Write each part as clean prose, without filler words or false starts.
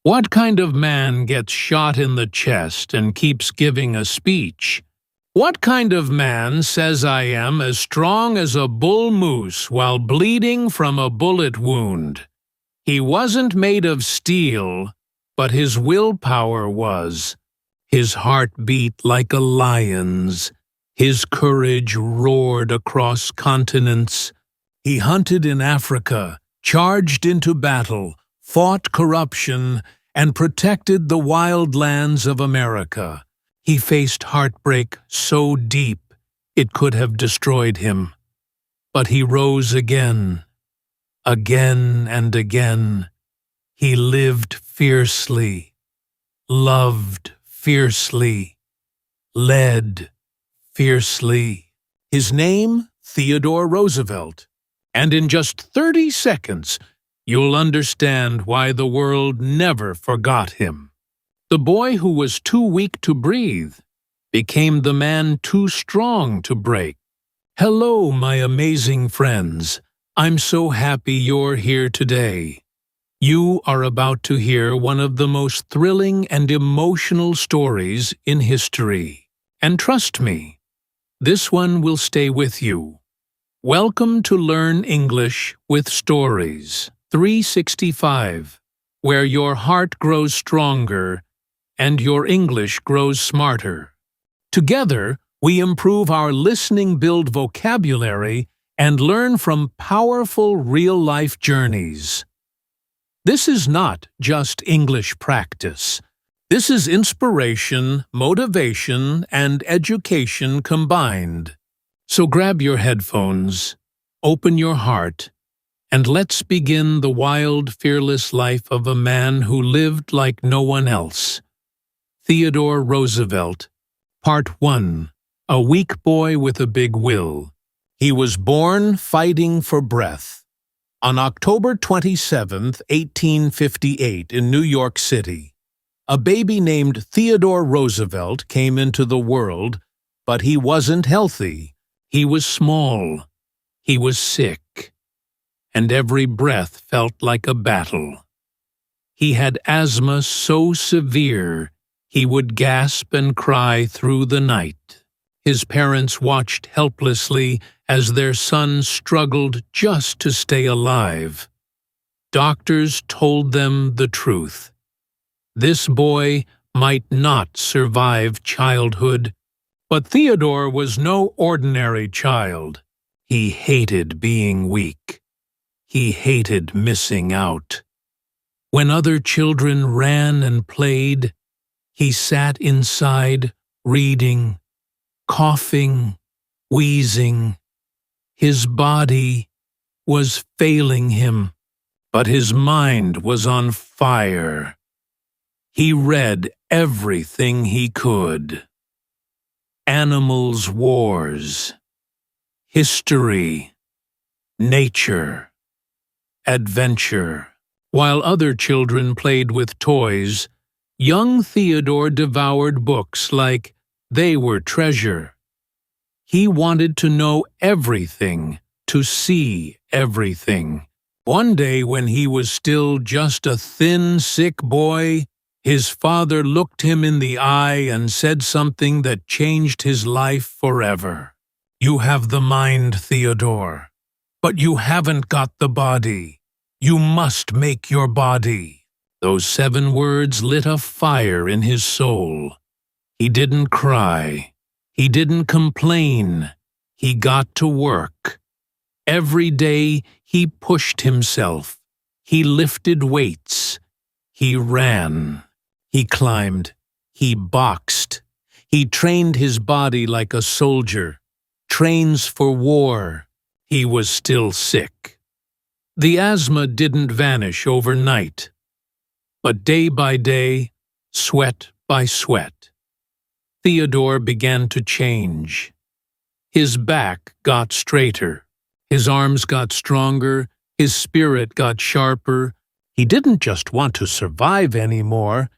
What kind of man gets shot in the chest and keeps giving a speech? What kind of man says I am as strong as a bull moose while bleeding from a bullet wound? He wasn't made of steel, but his willpower was. His heart beat like a lion's. His courage roared across continents. He hunted in Africa, charged into battle, fought corruption, and protected the wild lands of America. He faced heartbreak so deep it could have destroyed him. But he rose again, again and again. He lived fiercely, loved fiercely, led fiercely. His name, Theodore Roosevelt. And in just 30 seconds, you'll understand why the world never forgot him. The boy who was too weak to breathe became the man too strong to break. Hello, my amazing friends. I'm so happy you're here today. You are about to hear one of the most thrilling and emotional stories in history. And trust me, this one will stay with you. Welcome to Learn English with Stories 365, where your heart grows stronger and your English grows smarter. Together, we improve our listening, build vocabulary, and learn from powerful real-life journeys. This is not just English practice. This is inspiration, motivation, and education combined. So grab your headphones, open your heart, and let's begin the wild, fearless life of a man who lived like no one else. Theodore Roosevelt. Part 1. A weak boy with a big will. He was born fighting for breath. On October 27, 1858, in New York City, a baby named Theodore Roosevelt came into the world, but he wasn't healthy. He was small. He was sick. And every breath felt like a battle. He had asthma so severe he would gasp and cry through the night. His parents watched helplessly as their son struggled just to stay alive. Doctors told them the truth. This boy might not survive childhood, but Theodore was no ordinary child. He hated being weak. He hated missing out. When other children ran and played, he sat inside, reading, coughing, wheezing. His body was failing him, but his mind was on fire. He read everything he could. Animals' wars, history, nature, adventure. While other children played with toys, young Theodore devoured books like they were treasure. He wanted to know everything, to see everything. One day when he was still just a thin, sick boy, his father looked him in the eye and said something that changed his life forever. "You have the mind, Theodore, but you haven't got the body. You must make your body." Those 7 words lit a fire in his soul. He didn't cry. He didn't complain. He got to work. Every day he pushed himself. He lifted weights. He ran. He climbed. He boxed. He trained his body like a soldier. Trains for war. He was still sick. The asthma didn't vanish overnight. But day by day, sweat by sweat, Theodore began to change. His back got straighter, his arms got stronger, his spirit got sharper. He didn't just want to survive anymore,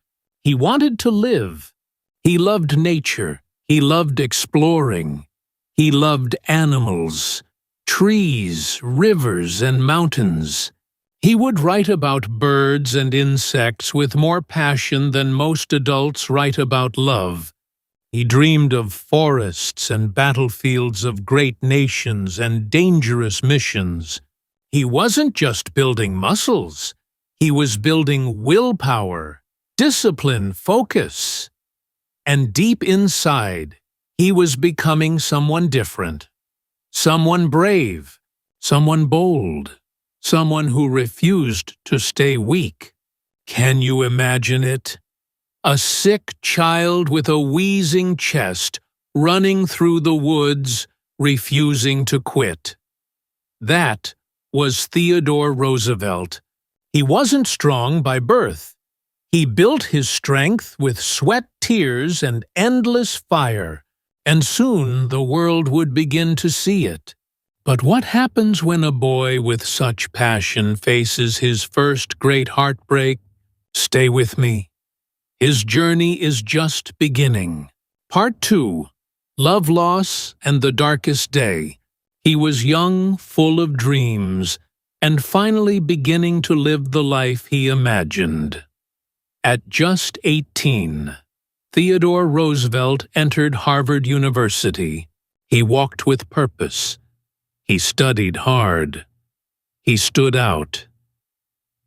he wanted to live. He loved nature, he loved exploring, he loved animals, trees, rivers, and mountains. He would write about birds and insects with more passion than most adults write about love. He dreamed of forests and battlefields of great nations and dangerous missions. He wasn't just building muscles. He was building willpower, discipline, focus. And deep inside, he was becoming someone different. Someone brave, someone bold, someone who refused to stay weak. Can you imagine it? A sick child with a wheezing chest, running through the woods, refusing to quit. That was Theodore Roosevelt. He wasn't strong by birth. He built his strength with sweat, tears, and endless fire, and soon the world would begin to see it. But what happens when a boy with such passion faces his first great heartbreak? Stay with me. His journey is just beginning. Part 2. Love Loss and the Darkest Day. He was young, full of dreams, and finally beginning to live the life he imagined. At just 18, Theodore Roosevelt entered Harvard University. He walked with purpose. He studied hard. He stood out.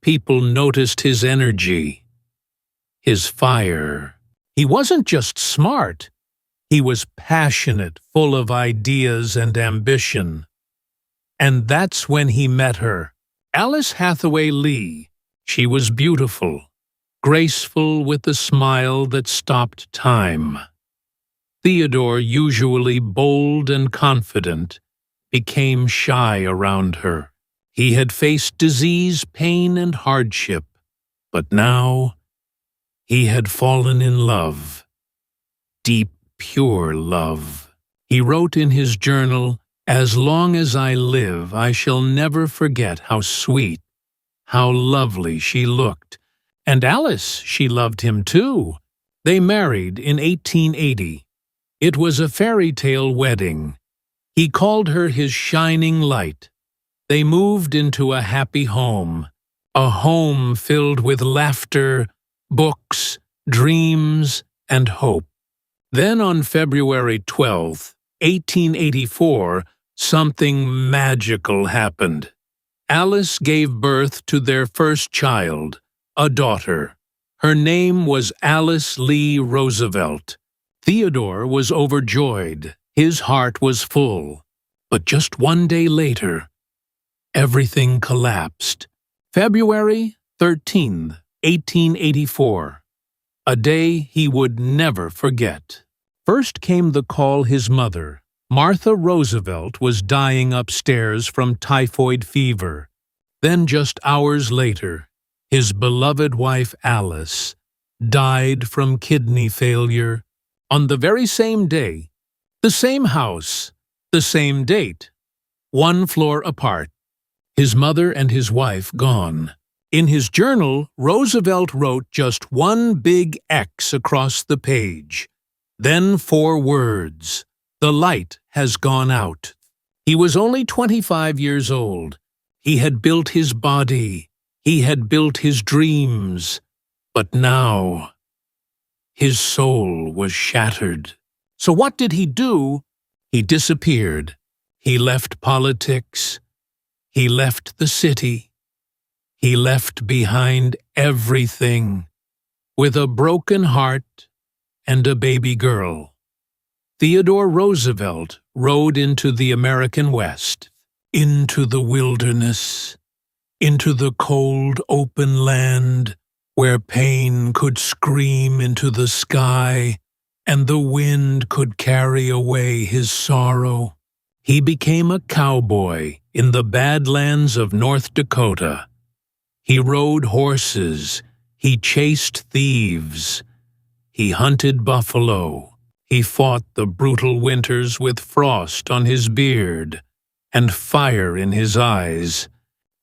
People noticed his energy, his fire. He wasn't just smart. He was passionate, full of ideas and ambition. And that's when he met her, Alice Hathaway Lee. She was beautiful, graceful with a smile that stopped time. Theodore, usually bold and confident, became shy around her. He had faced disease, pain, and hardship, but now he had fallen in love. Deep, pure love. He wrote in his journal, "As long as I live, I shall never forget how sweet, how lovely she looked." And Alice, she loved him too. They married in 1880. It was a fairy tale wedding. He called her his shining light. They moved into a happy home, a home filled with laughter, books, dreams, and hope. Then on February 12th, 1884, something magical happened. Alice gave birth to their first child, a daughter. Her name was Alice Lee Roosevelt. Theodore was overjoyed. His heart was full. But just one day later, everything collapsed. February 13th, 1884. A day he would never forget. First came the call his mother, Martha Roosevelt, was dying upstairs from typhoid fever. Then just hours later, his beloved wife Alice died from kidney failure. On the very same day, the same house, the same date, one floor apart. His mother and his wife gone. In his journal, Roosevelt wrote just one big X across the page. Then 4 words: "The light has gone out." He was only 25 years old. He had built his body. He had built his dreams. But now, his soul was shattered. So what did he do? He disappeared. He left politics. He left the city. He left behind everything, with a broken heart and a baby girl. Theodore Roosevelt rode into the American West, into the wilderness, into the cold, open land where pain could scream into the sky and the wind could carry away his sorrow. He became a cowboy in the Badlands of North Dakota. He rode horses. He chased thieves. He hunted buffalo. He fought the brutal winters with frost on his beard and fire in his eyes.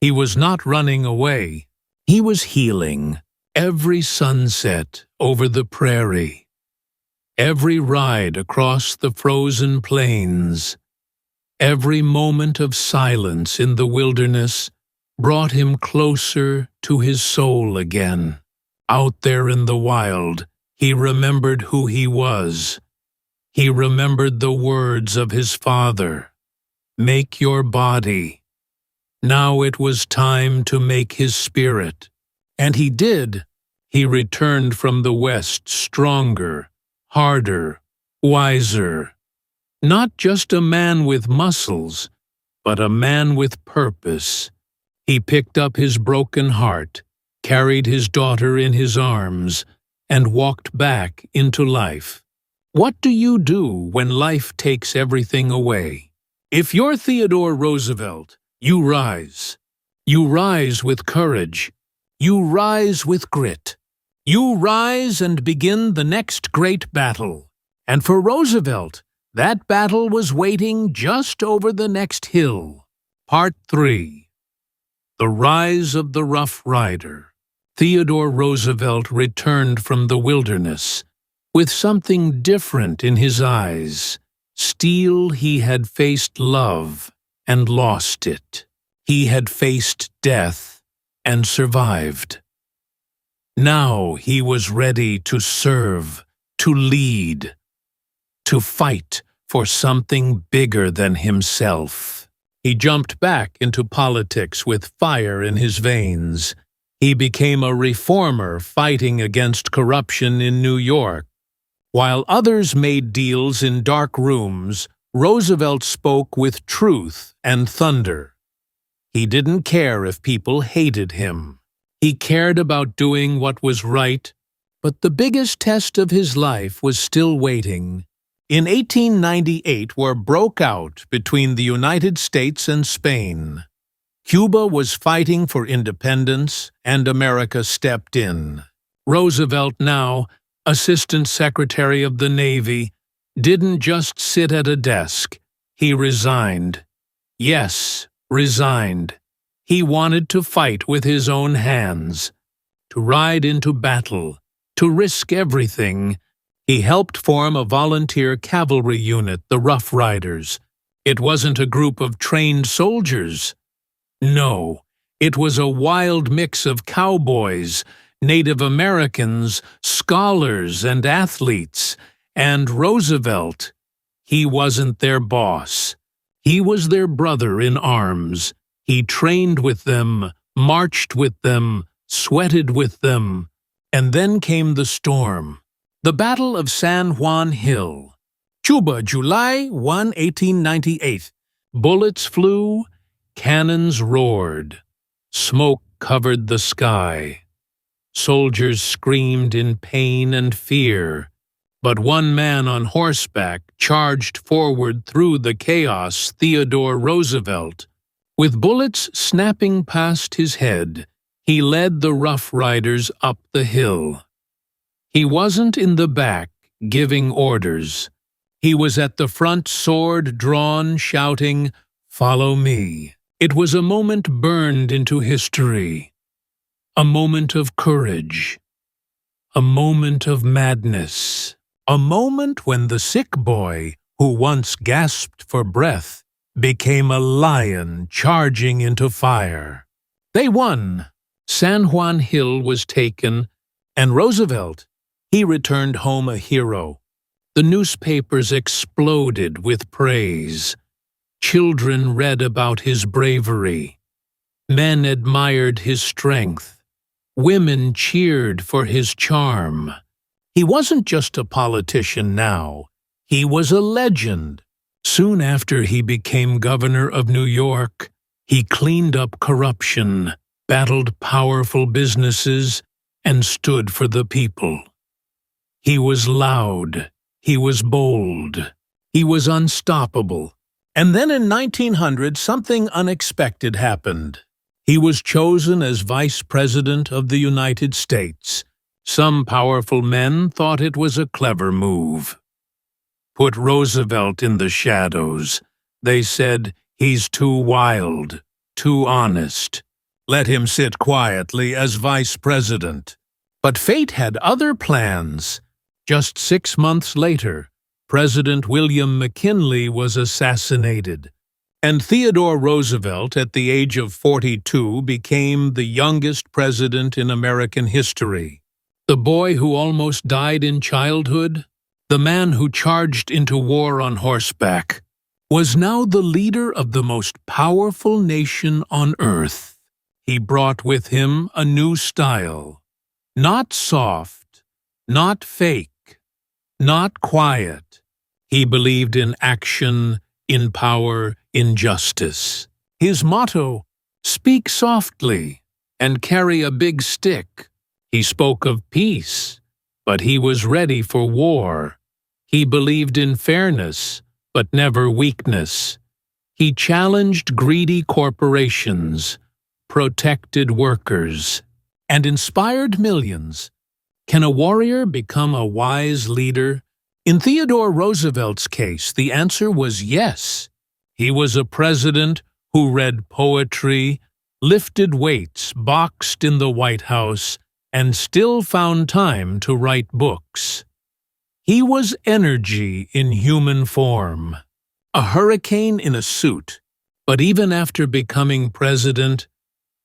He was not running away. He was healing. Every sunset over the prairie, every ride across the frozen plains, every moment of silence in the wilderness brought him closer to his soul again. Out there in the wild, he remembered who he was. He remembered the words of his father, "Make your body." Now it was time to make his spirit. And he did. He returned from the West stronger, harder, wiser. Not just a man with muscles, but a man with purpose. He picked up his broken heart, carried his daughter in his arms, and walked back into life. What do you do when life takes everything away? If you're Theodore Roosevelt, you rise. You rise with courage. You rise with grit. You rise and begin the next great battle. And for Roosevelt, that battle was waiting just over the next hill. Part 3. The Rise of the Rough Rider. Theodore Roosevelt returned from the wilderness with something different in his eyes. Still, he had faced love and lost it. He had faced death and survived. Now he was ready to serve, to lead, to fight for something bigger than himself. He jumped back into politics with fire in his veins. He became a reformer fighting against corruption in New York. While others made deals in dark rooms, Roosevelt spoke with truth and thunder. He didn't care if people hated him. He cared about doing what was right, but the biggest test of his life was still waiting. In 1898, war broke out between the United States and Spain. Cuba was fighting for independence, and America stepped in. Roosevelt, now Assistant Secretary of the Navy, didn't just sit at a desk. He resigned. Yes, resigned. He wanted to fight with his own hands, to ride into battle, to risk everything. He helped form a volunteer cavalry unit, the Rough Riders. It wasn't a group of trained soldiers. No, it was a wild mix of cowboys, Native Americans, scholars, and athletes. And Roosevelt, he wasn't their boss. He was their brother in arms. He trained with them, marched with them, sweated with them. And then came the storm. The Battle of San Juan Hill. Cuba, July 1, 1898. Bullets flew, cannons roared. Smoke covered the sky. Soldiers screamed in pain and fear. But one man on horseback charged forward through the chaos, Theodore Roosevelt. With bullets snapping past his head, he led the Rough Riders up the hill. He wasn't in the back, giving orders. He was at the front, sword drawn, shouting, "Follow me." It was a moment burned into history. A moment of courage. A moment of madness. A moment when the sick boy, who once gasped for breath, became a lion charging into fire. They won. San Juan Hill was taken, and Roosevelt, he returned home a hero. The newspapers exploded with praise. Children read about his bravery. Men admired his strength. Women cheered for his charm. He wasn't just a politician now. He was a legend. Soon after he became governor of New York, he cleaned up corruption, battled powerful businesses, and stood for the people. He was loud. He was bold. He was unstoppable. And then in 1900, something unexpected happened. He was chosen as Vice President of the United States. Some powerful men thought it was a clever move. Put Roosevelt in the shadows. They said, "He's too wild, too honest. Let him sit quietly as Vice President." But fate had other plans. Just 6 months later, President William McKinley was assassinated, And Theodore Roosevelt, at the age of 42, became the youngest president in American history. The boy who almost died in childhood, the man who charged into war on horseback, was now the leader of the most powerful nation on earth. He brought with him a new style. Not soft, not fake, not quiet. He believed in action, in power, in justice. His motto, "Speak softly and carry a big stick." He spoke of peace, but he was ready for war. He believed in fairness, but never weakness. He challenged greedy corporations, protected workers, and inspired millions. Can a warrior become a wise leader? In Theodore Roosevelt's case, the answer was yes. He was a president who read poetry, lifted weights, boxed in the White House, and still found time to write books. He was energy in human form, a hurricane in a suit. But even after becoming president,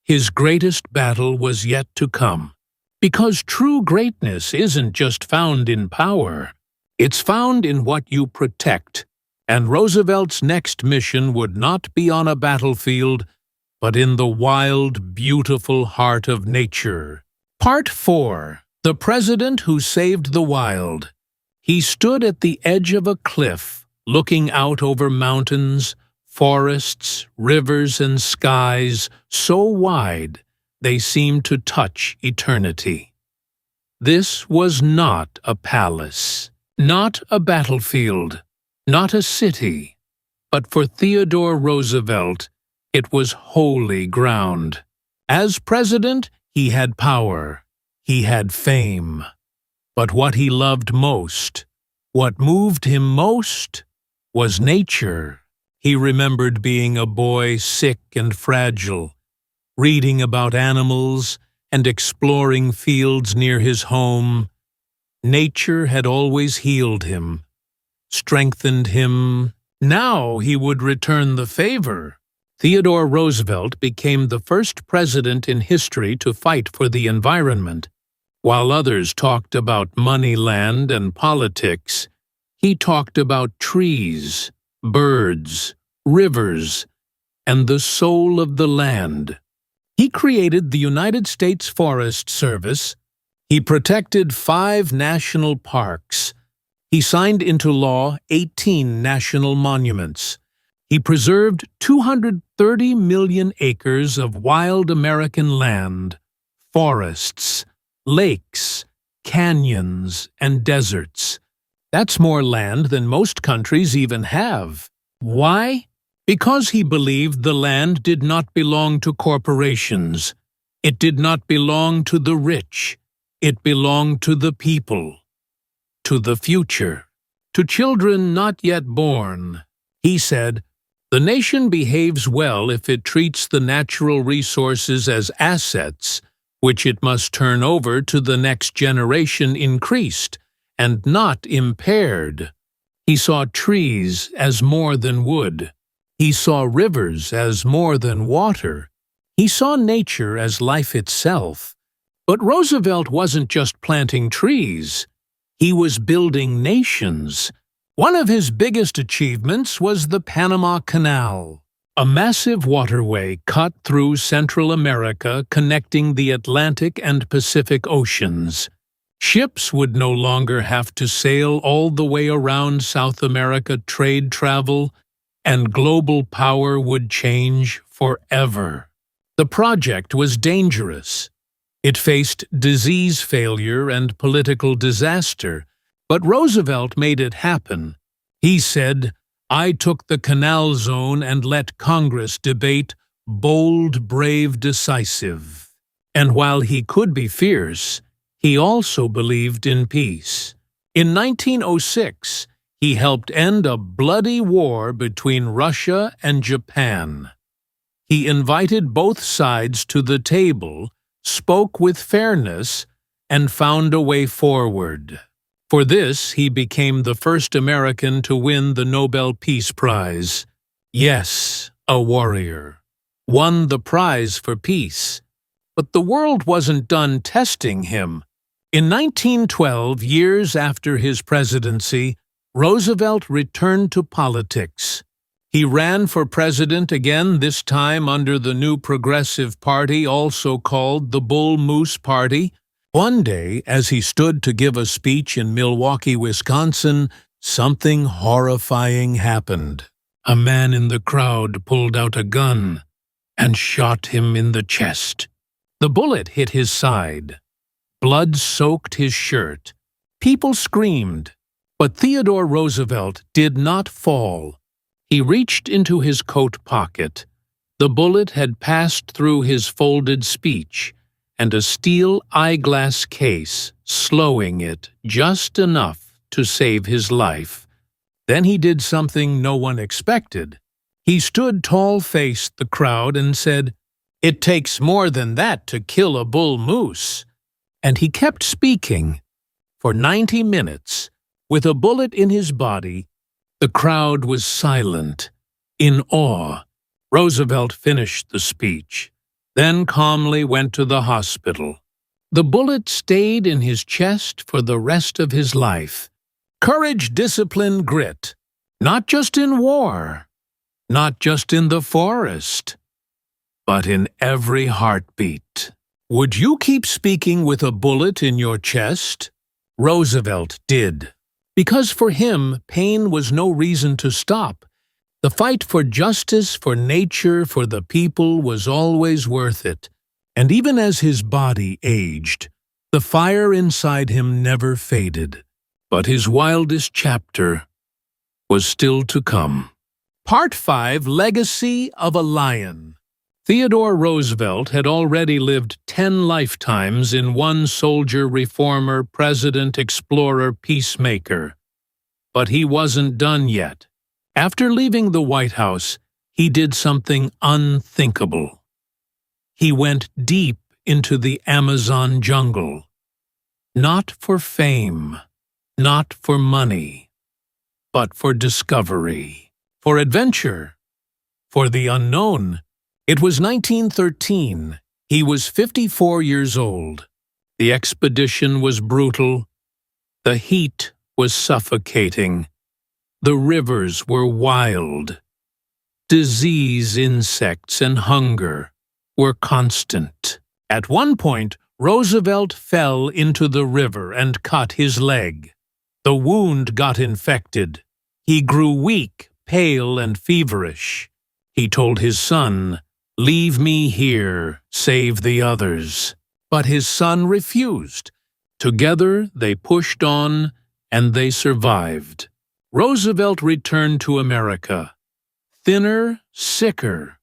his greatest battle was yet to come. Because true greatness isn't just found in power. It's found in what you protect, and Roosevelt's next mission would not be on a battlefield, but in the wild, beautiful heart of nature. Part 4. The President Who Saved the Wild. He stood at the edge of a cliff, looking out over mountains, forests, rivers, and skies so wide they seemed to touch eternity. This was not a palace. Not a battlefield, not a city, but for Theodore Roosevelt, it was holy ground. As president, he had power, he had fame. But what he loved most, what moved him most, was nature. He remembered being a boy sick and fragile, reading about animals and exploring fields near his home. Nature had always healed him, strengthened him. Now he would return the favor. Theodore Roosevelt became the first president in history to fight for the environment. While others talked about money, land, and politics, he talked about trees, birds, rivers, and the soul of the land. He created the United States Forest Service. He protected 5 national parks. He signed into law 18 national monuments. He preserved 230 million acres of wild American land, forests, lakes, canyons, and deserts. That's more land than most countries even have. Why? Because he believed the land did not belong to corporations. It did not belong to the rich. It belonged to the people, to the future, to children not yet born. He said, "The nation behaves well if it treats the natural resources as assets, which it must turn over to the next generation increased and not impaired." He saw trees as more than wood. He saw rivers as more than water. He saw nature as life itself. But Roosevelt wasn't just planting trees. He was building nations. One of his biggest achievements was the Panama Canal, a massive waterway cut through Central America connecting the Atlantic and Pacific Oceans. Ships would no longer have to sail all the way around South America. Trade travel and global power would change forever. The project was dangerous. It faced disease failure and political disaster, but Roosevelt made it happen. He said, "I took the canal zone and let Congress debate, bold, brave, decisive." And while he could be fierce, he also believed in peace. In 1906, he helped end a bloody war between Russia and Japan. He invited both sides to the table, spoke with fairness, and found a way forward. For this, he became the first American to win the Nobel Peace Prize. Yes, a warrior, won the prize for peace. But the world wasn't done testing him. In 1912, years after his presidency, Roosevelt returned to politics. He ran for president again, this time under the new Progressive Party, also called the Bull Moose Party. One day, as he stood to give a speech in Milwaukee, Wisconsin, something horrifying happened. A man in the crowd pulled out a gun and shot him in the chest. The bullet hit his side. Blood soaked his shirt. People screamed, but Theodore Roosevelt did not fall. He reached into his coat pocket. The bullet had passed through his folded speech and a steel eyeglass case, slowing it just enough to save his life. Then he did something no one expected. He stood tall-faced the crowd and said, "It takes more than that to kill a bull moose." And he kept speaking. For 90 minutes, with a bullet in his body, the crowd was silent, in awe. Roosevelt finished the speech, then calmly went to the hospital. The bullet stayed in his chest for the rest of his life. Courage, discipline, grit, not just in war, not just in the forest, but in every heartbeat. Would you keep speaking with a bullet in your chest? Roosevelt did. Because for him, pain was no reason to stop. The fight for justice, for nature, for the people was always worth it. And even as his body aged, the fire inside him never faded. But his wildest chapter was still to come. Part 5: Legacy of a Lion. Theodore Roosevelt had already lived 10 lifetimes in one: soldier, reformer, president, explorer, peacemaker. But he wasn't done yet. After leaving the White House, he did something unthinkable. He went deep into the Amazon jungle. Not for fame, not for money, but for discovery, for adventure, for the unknown. It was 1913. He was 54 years old. The expedition was brutal. The heat was suffocating. The rivers were wild. Disease, insects, and hunger were constant. At one point, Roosevelt fell into the river and cut his leg. The wound got infected. He grew weak, pale, and feverish. He told his son, "Leave me here, save the others." But his son refused. Together they pushed on, and they survived. Roosevelt returned to America, thinner, sicker,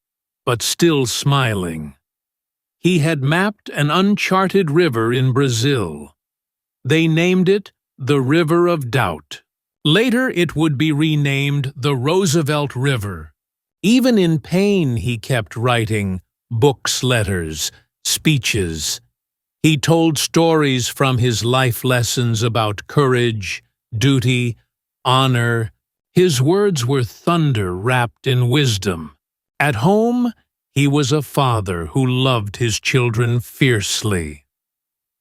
but still smiling. He had mapped an uncharted river in Brazil. They named it the River of Doubt. Later it would be renamed the Roosevelt River. Even in pain he kept writing books, letters, speeches. He told stories from his life lessons about courage, duty, honor. His words were thunder wrapped in wisdom. At home, he was a father who loved his children fiercely.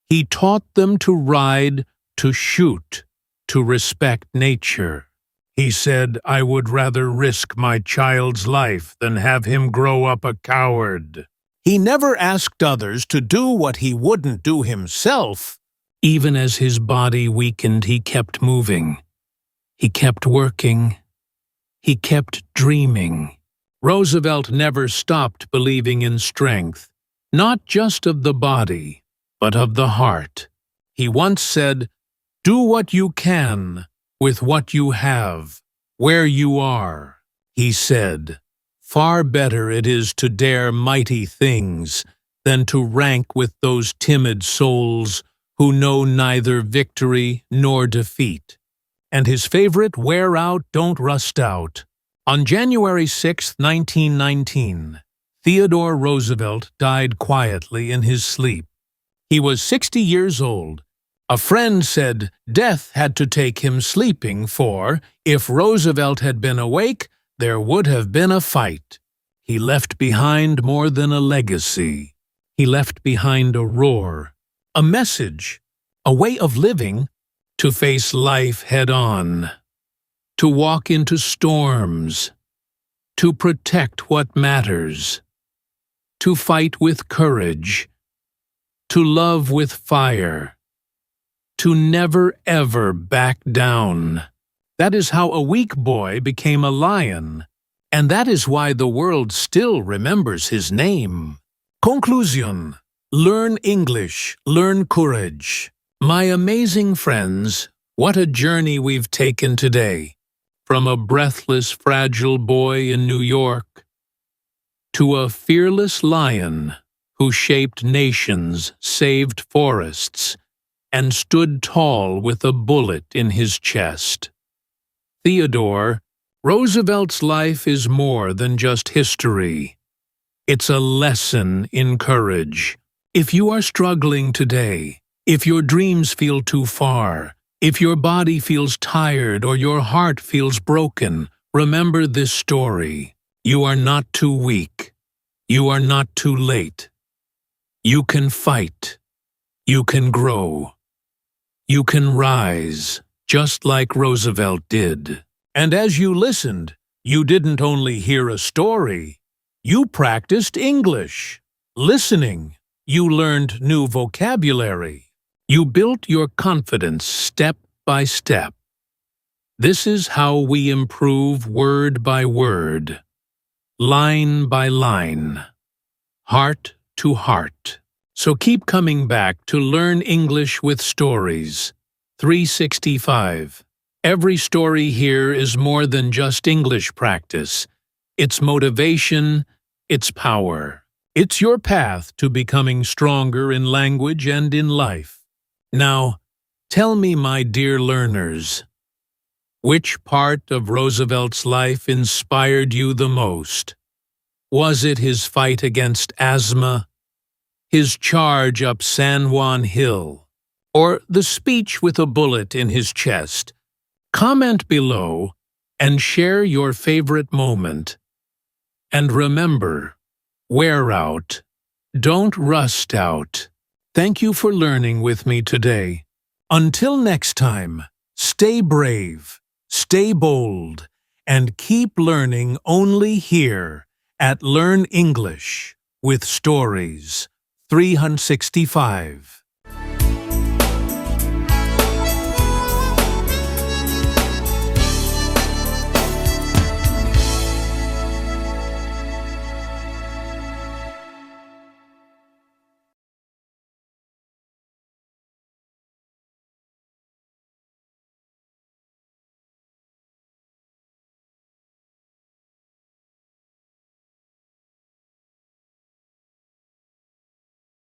He taught them to ride, to shoot, to respect nature. He said, "I would rather risk my child's life than have him grow up a coward." He never asked others to do what he wouldn't do himself. Even as his body weakened, he kept moving. He kept working. He kept dreaming. Roosevelt never stopped believing in strength, not just of the body, but of the heart. He once said, "Do what you can with what you have, where you are." He said, "Far better it is to dare mighty things than to rank with those timid souls who know neither victory nor defeat." And his favorite, "Wear out, don't rust out." On January 6, 1919, Theodore Roosevelt died quietly in his sleep. He was 60 years old. A friend said death had to take him sleeping, for if Roosevelt had been awake, there would have been a fight. He left behind more than a legacy. He left behind a roar, a message, a way of living, to face life head-on, to walk into storms, to protect what matters, to fight with courage, to love with fire, to never ever back down. That is how a weak boy became a lion, and that is why the world still remembers his name. Conclusion. Learn English, learn courage. My amazing friends, what a journey we've taken today. From a breathless, fragile boy in New York to a fearless lion who shaped nations, saved forests, and stood tall with a bullet in his chest. Theodore Roosevelt's life is more than just history. It's a lesson in courage. If you are struggling today, if your dreams feel too far, if your body feels tired or your heart feels broken, remember this story. You are not too weak. You are not too late. You can fight. You can grow. You can rise, just like Roosevelt did. And as you listened, you didn't only hear a story. You practiced English. Listening, you learned new vocabulary. You built your confidence step by step. This is how we improve word by word, line by line, heart to heart. So keep coming back to learn English with stories. 365. Every story here is more than just English practice. It's motivation, it's power. It's your path to becoming stronger in language and in life. Now, tell me, my dear learners, which part of Roosevelt's life inspired you the most? Was it his fight against asthma, his charge up San Juan Hill, or the speech with a bullet in his chest? Comment below and share your favorite moment. And remember, wear out, don't rust out. Thank you for learning with me today. Until next time, stay brave, stay bold, and keep learning only here at Learn English with Stories 365.